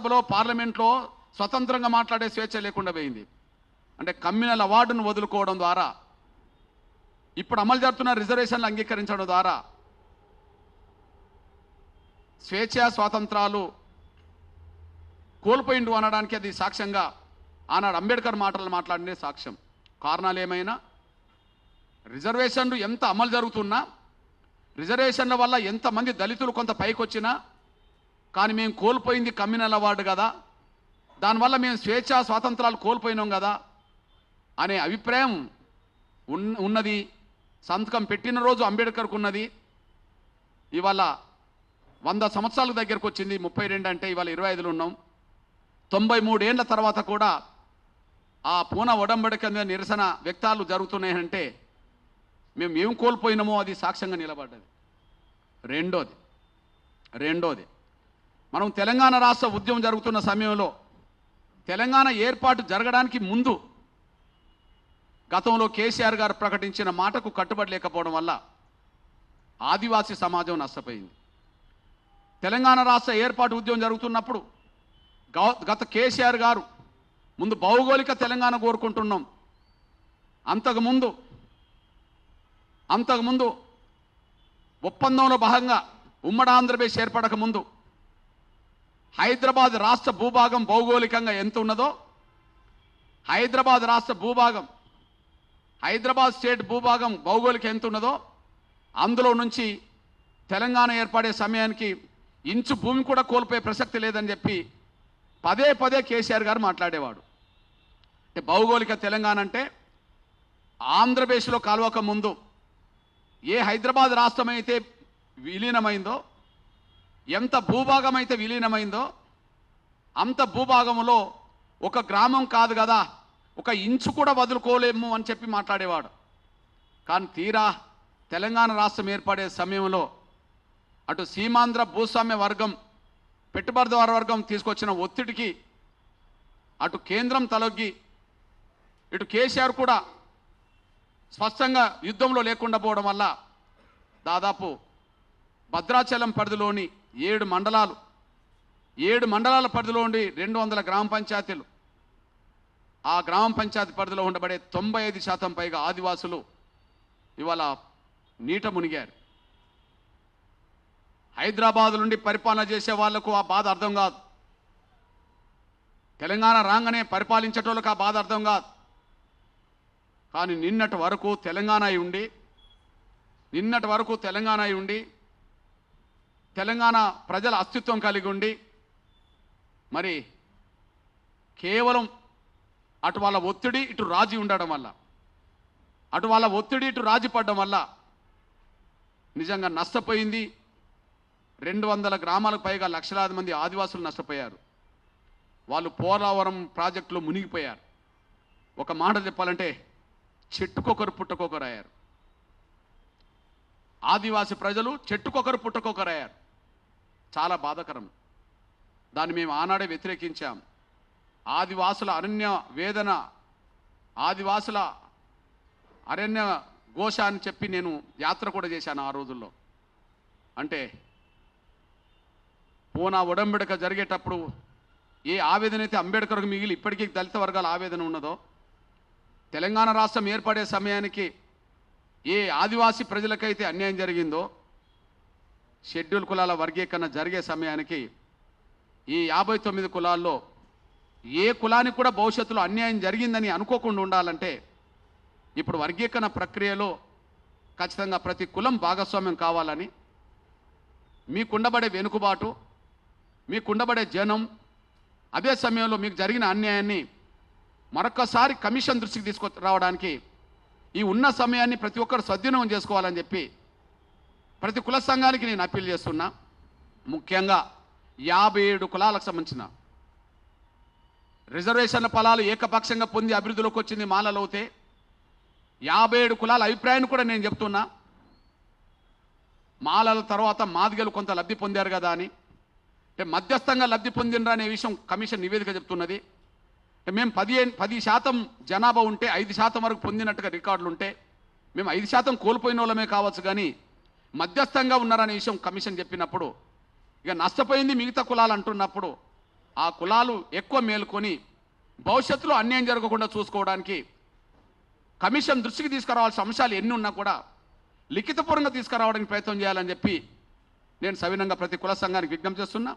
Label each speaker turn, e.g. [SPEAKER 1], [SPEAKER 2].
[SPEAKER 1] శాసనసభలో పార్లమెంట్లో స్వతంత్రంగా మాట్లాడే స్వేచ్ఛ లేకుండా పోయింది. అంటే కమ్యూనల్ అవార్డును వదులుకోవడం ద్వారా, ఇప్పుడు అమలు జరుగుతున్న రిజర్వేషన్లు అంగీకరించడం ద్వారా స్వేచ్ఛ స్వాతంత్రాలు కోల్పోయిండు అనడానికి అది సాక్ష్యంగా ఆనాడు అంబేద్కర్ మాటలు మాట్లాడినే సాక్ష్యం. కారణాలు ఏమైనా, రిజర్వేషన్లు ఎంత అమలు జరుగుతున్నా, రిజర్వేషన్ల వల్ల ఎంతమంది దళితులు కొంత పైకి వచ్చినా, కానీ మేము కోల్పోయింది కమ్యూనల్ అవార్డు కదా, దానివల్ల మేము స్వేచ్ఛ స్వాతంత్రాలు కోల్పోయినాం కదా అనే అభిప్రాయం ఉన్నది. సంతకం పెట్టిన రోజు అంబేద్కర్కు ఉన్నది. ఇవాళ 100 సంవత్సరాల దగ్గరకు వచ్చింది. 32 అంటే ఇవాళ 25లో ఉన్నాం. 93 ఏళ్ల తర్వాత కూడా ఆ పూనా ఒడంబడిక మీద నిరసన వ్యక్తాలు జరుగుతున్నాయంటే మేము ఏం కోల్పోయినామో అది సాక్ష్యంగా నిలబడ్డది. రెండోది మనం తెలంగాణ రాష్ట్ర ఉద్యమం జరుగుతున్న సమయంలో, తెలంగాణ ఏర్పాటు జరగడానికి ముందు గతంలో కేసీఆర్ గారు ప్రకటించిన మాటకు కట్టుబడి లేకపోవడం వల్ల ఆదివాసీ సమాజం నష్టపోయింది. తెలంగాణ రాష్ట్ర ఏర్పాటు ఉద్యమం జరుగుతున్నప్పుడు గత కేసీఆర్ గారు ముందు భౌగోళిక తెలంగాణ కోరుకుంటున్నాం. అంతకుముందు ఒప్పందంలో భాగంగా ఉమ్మడి ఆంధ్రప్రదేశ్ ఏర్పడక ముందు హైదరాబాద్ రాష్ట్ర భూభాగం భౌగోళికంగా ఎంత ఉన్నదో, హైదరాబాద్ రాష్ట్ర భూభాగం, హైదరాబాద్ స్టేట్ భూభాగం భౌగోళిక ఎంత ఉన్నదో అందులో నుంచి తెలంగాణ ఏర్పడే సమయానికి ఇంచు భూమి కూడా కోల్పోయే ప్రసక్తి లేదని చెప్పి పదే కేసీఆర్ గారు మాట్లాడేవాడు. అంటే భౌగోళిక తెలంగాణ అంటే ఆంధ్రప్రదేశ్లో కలవక ముందు ఏ హైదరాబాద్ రాష్ట్రం అయితే విలీనమైందో, ఎంత భూభాగం అయితే విలీనమైందో అంత భూభాగంలో ఒక గ్రామం కాదు కదా, ఒక ఇంచు కూడా వదులుకోలేము అని చెప్పి మాట్లాడేవాడు. కానీ తీరా తెలంగాణ రాష్ట్రం ఏర్పడే సమయంలో అటు సీమాంధ్ర భూస్వామ్య వర్గం, పెట్టుబడిదారు వర్గం తీసుకొచ్చిన ఒత్తిడికి అటు కేంద్రం తలొగ్గి, ఇటు కేసీఆర్ కూడా స్పష్టంగా యుద్ధంలో లేకుండా పోవడం వల్ల దాదాపు భద్రాచలం పరిధిలోని 7 మండలాల పరిధిలో ఉండి 200 గ్రామ పంచాయతీలు, ఆ గ్రామ పంచాయతీ పరిధిలో ఉండబడే 95% పైగా ఆదివాసులు ఇవాళ నీట మునిగారు. హైదరాబాద్ నుండి పరిపాలన చేసే వాళ్లకు ఆ బాధ అర్థం కాదు. తెలంగాణ రాగానే పరిపాలించేటోళ్ళకి ఆ బాధ అర్థం కాదు. కానీ నిన్నటి వరకు తెలంగాణ ఉండి తెలంగాణ ప్రజల అస్తిత్వం కలిగి ఉండి, మరి కేవలం అటు వాళ్ళ ఒత్తిడి ఇటు రాజీ ఉండడం వల్ల, అటు వాళ్ళ ఒత్తిడి ఇటు రాజీ పడడం వల్ల నిజంగా నష్టపోయింది. 200 గ్రామాలకు పైగా లక్షలాది మంది ఆదివాసులు నష్టపోయారు. వాళ్ళు పోలవరం ప్రాజెక్టులో మునిగిపోయారు. ఒక మాట చెప్పాలంటే చెట్టుకొకరు పుట్టకొకరు అయ్యారు. ఆదివాసి ప్రజలు చెట్టుకొకరు పుట్టకొకరు అయ్యారు. చాలా బాధాకరం. దాన్ని మేము ఆనాడే వ్యతిరేకించాం. ఆదివాసుల ఆదివాసుల అరణ్య ఘోష అని చెప్పి నేను యాత్ర కూడా చేశాను ఆ రోజుల్లో. అంటే పూనా ఒడంబడిక జరిగేటప్పుడు ఏ ఆవేదన అయితే అంబేద్కర్కు మిగిలి ఇప్పటికీ దళిత వర్గాల ఆవేదన ఉన్నదో, తెలంగాణ రాష్ట్రం ఏర్పడే సమయానికి ఏ ఆదివాసీ ప్రజలకైతే అన్యాయం జరిగిందో, షెడ్యూల్ కులాల వర్గీకరణ జరిగే సమయానికి ఈ 59 కులాల్లో ఏ కులానికి కూడా భవిష్యత్తులో అన్యాయం జరిగిందని అనుకోకుండా ఉండాలంటే ఇప్పుడు వర్గీకరణ ప్రక్రియలో ఖచ్చితంగా ప్రతి కులం భాగస్వామ్యం కావాలని, మీకుండబడే వెనుకబాటు, మీకుండబడే జనం, అదే సమయంలో మీకు జరిగిన అన్యాయాన్ని మరొకసారి కమిషన్ దృష్టికి తీసుకురావడానికి ఈ ఉన్న సమయాన్ని ప్రతి ఒక్కరు సద్వినియోగం చేసుకోవాలని చెప్పి ప్రతి కుల సంఘానికి నేను అప్పీల్ చేస్తున్నా. ముఖ్యంగా 57 కులాలకు సంబంధించిన రిజర్వేషన్ల ఫలాలు ఏకపక్షంగా పొంది అభివృద్ధిలోకి వచ్చింది మాలలవుతే 57 కులాల అభిప్రాయాన్ని కూడా నేను చెప్తున్నా. మాలల తర్వాత మాదిగలు కొంత లబ్ధి పొందారు కదా అని, అంటే మధ్యస్థంగా లబ్ధి పొందినరా అనే విషయం కమిషన్ నివేదిక చెప్తున్నది. మేము 10% జనాభా ఉంటే 5% వరకు పొందినట్టుగా రికార్డులు ఉంటే మేము 5% కోల్పోయిన వాళ్ళమే కావచ్చు, కానీ మధ్యస్థంగా ఉన్నారనే విషయం కమిషన్ చెప్పినప్పుడు ఇక నష్టపోయింది మిగతా కులాలు అంటున్నప్పుడు ఆ కులాలు ఎక్కువ మేలుకొని భవిష్యత్తులో అన్యాయం జరగకుండా చూసుకోవడానికి కమిషన్ దృష్టికి తీసుకురావాల్సిన అంశాలు ఎన్ని ఉన్నా కూడా లిఖితపూర్వకంగా తీసుకురావడానికి ప్రయత్నం చేయాలని చెప్పి నేను సవినంగా ప్రతి కుల సంఘానికి విజ్ఞప్తి చేస్తున్నా.